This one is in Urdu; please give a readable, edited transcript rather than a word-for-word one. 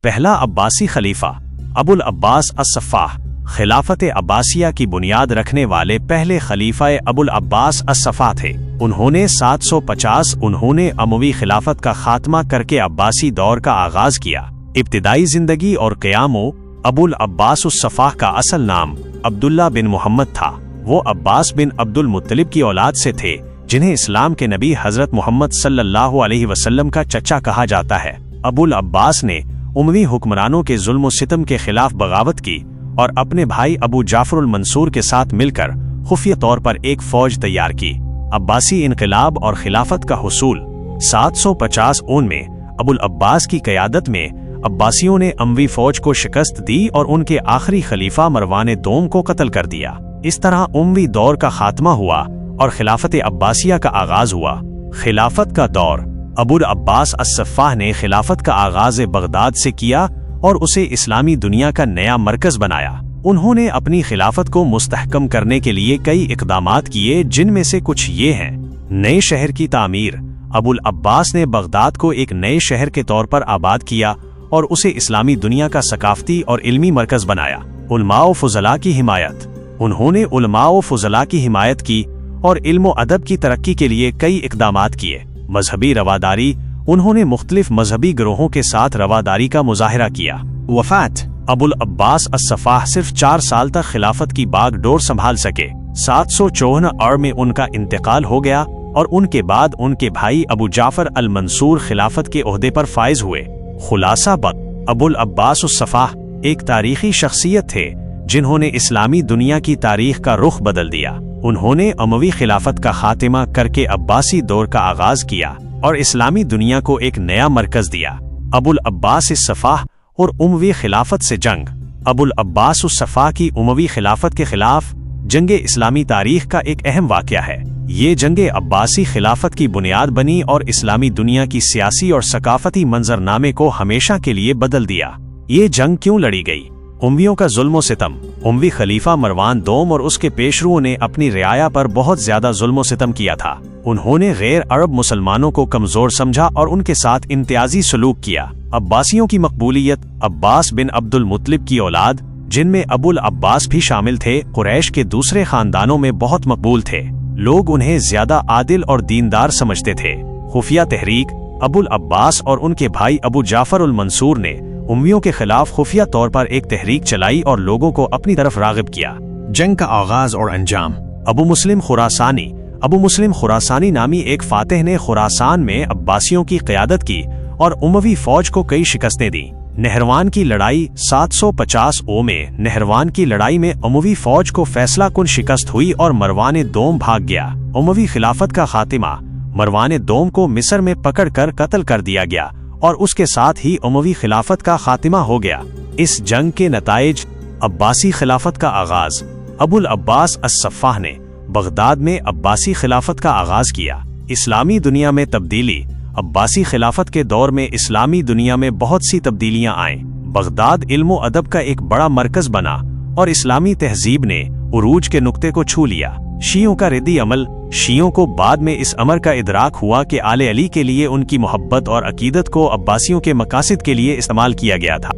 پہلا عباسی خلیفہ ابو العباس الصفاح، خلافت عباسیہ کی بنیاد رکھنے والے پہلے خلیفہ ابو العباس الصفاح تھے۔ انہوں نے 750 اموی خلافت کا خاتمہ کر کے عباسی دور کا آغاز کیا۔ ابتدائی زندگی اور قیام ابو العباس الصفاح کا اصل نام عبداللہ بن محمد تھا۔ وہ عباس بن عبد المطلب کی اولاد سے تھے، جنہیں اسلام کے نبی حضرت محمد صلی اللہ علیہ وسلم کا چچا کہا جاتا ہے۔ ابو العباس نے اموی حکمرانوں کے ظلم و ستم کے خلاف بغاوت کی اور اپنے بھائی ابو جعفر المنصور کے ساتھ مل کر خفیہ طور پر ایک فوج تیار کی۔ عباسی انقلاب اور خلافت کا حصول 750 میں ابو العباس کی قیادت میں عباسیوں نے اموی فوج کو شکست دی اور ان کے آخری خلیفہ مروان دوم کو قتل کر دیا۔ اس طرح اموی دور کا خاتمہ ہوا اور خلافت عباسیہ کا آغاز ہوا۔ خلافت کا دور ابو العباس الصفاح نے خلافت کا آغاز بغداد سے کیا اور اسے اسلامی دنیا کا نیا مرکز بنایا۔ انہوں نے اپنی خلافت کو مستحکم کرنے کے لیے کئی اقدامات کیے، جن میں سے کچھ یہ ہیں: نئے شہر کی تعمیر۔ ابو العباس نے بغداد کو ایک نئے شہر کے طور پر آباد کیا اور اسے اسلامی دنیا کا ثقافتی اور علمی مرکز بنایا۔ علماء و فضلاء کی حمایت۔ انہوں نے علماء و فضلاء کی حمایت کی اور علم و ادب کی ترقی کے لیے کئی اقدامات کیے۔ مذہبی رواداری۔ انہوں نے مختلف مذہبی گروہوں کے ساتھ رواداری کا مظاہرہ کیا۔ وفات ابو العباس الصفاح صرف 4 سال تک خلافت کی باغ ڈور سنبھال سکے۔ 754 میں ان کا انتقال ہو گیا اور ان کے بعد ان کے بھائی ابو جعفر المنصور خلافت کے عہدے پر فائز ہوئے۔ خلاصہ ابو العباس الصفاح ایک تاریخی شخصیت تھے جنہوں نے اسلامی دنیا کی تاریخ کا رخ بدل دیا۔ انہوں نے اموی خلافت کا خاتمہ کر کے عباسی دور کا آغاز کیا اور اسلامی دنیا کو ایک نیا مرکز دیا۔ ابو العباس الصفاح اور اموی خلافت سے جنگ۔ ابو العباس الصفاح کی اموی خلافت کے خلاف جنگ اسلامی تاریخ کا ایک اہم واقعہ ہے۔ یہ جنگ عباسی خلافت کی بنیاد بنی اور اسلامی دنیا کی سیاسی اور ثقافتی منظرنامے کو ہمیشہ کے لیے بدل دیا۔ یہ جنگ کیوں لڑی گئی؟ امویوں کا ظلم و ستم۔ اموی خلیفہ مروان دوم اور اس کے پیشروؤں نے اپنی رعایا پر بہت زیادہ ظلم و ستم کیا تھا۔ انہوں نے غیر عرب مسلمانوں کو کمزور سمجھا اور ان کے ساتھ امتیازی سلوک کیا۔ عباسیوں کی مقبولیت۔ عباس بن عبد المطلب کی اولاد، جن میں ابو العباس بھی شامل تھے، قریش کے دوسرے خاندانوں میں بہت مقبول تھے۔ لوگ انہیں زیادہ عادل اور دیندار سمجھتے تھے۔ خفیہ تحریک۔ ابو العباس اور ان کے بھائی ابو جعفر المنصور نے امویوں کے خلاف خفیہ طور پر ایک تحریک چلائی اور لوگوں کو اپنی طرف راغب کیا۔ جنگ کا آغاز اور انجام۔ ابو مسلم خراسانی نامی ایک فاتح نے خراسان میں عباسیوں کی قیادت کی اور اموی فوج کو کئی شکستیں دیں۔ نہروان کی لڑائی 750 میں نہروان کی لڑائی میں اموی فوج کو فیصلہ کن شکست ہوئی اور مروان دوم بھاگ گیا۔ اموی خلافت کا خاتمہ۔ مروان دوم کو مصر میں پکڑ کر قتل کر دیا گیا اور اس کے ساتھ ہی اموی خلافت کا خاتمہ ہو گیا۔ اس جنگ کے نتائج۔ عباسی خلافت کا آغاز۔ ابو العباس الصفاح نے بغداد میں عباسی خلافت کا آغاز کیا۔ اسلامی دنیا میں تبدیلی۔ عباسی خلافت کے دور میں اسلامی دنیا میں بہت سی تبدیلیاں آئیں۔ بغداد علم و ادب کا ایک بڑا مرکز بنا اور اسلامی تہذیب نے عروج کے نقطے کو چھو لیا۔ شیعوں کا ردی عمل۔ شیعوں کو بعد میں اس امر کا ادراک ہوا کہ آل علی کے لیے ان کی محبت اور عقیدت کو عباسیوں کے مقاصد کے لیے استعمال کیا گیا تھا۔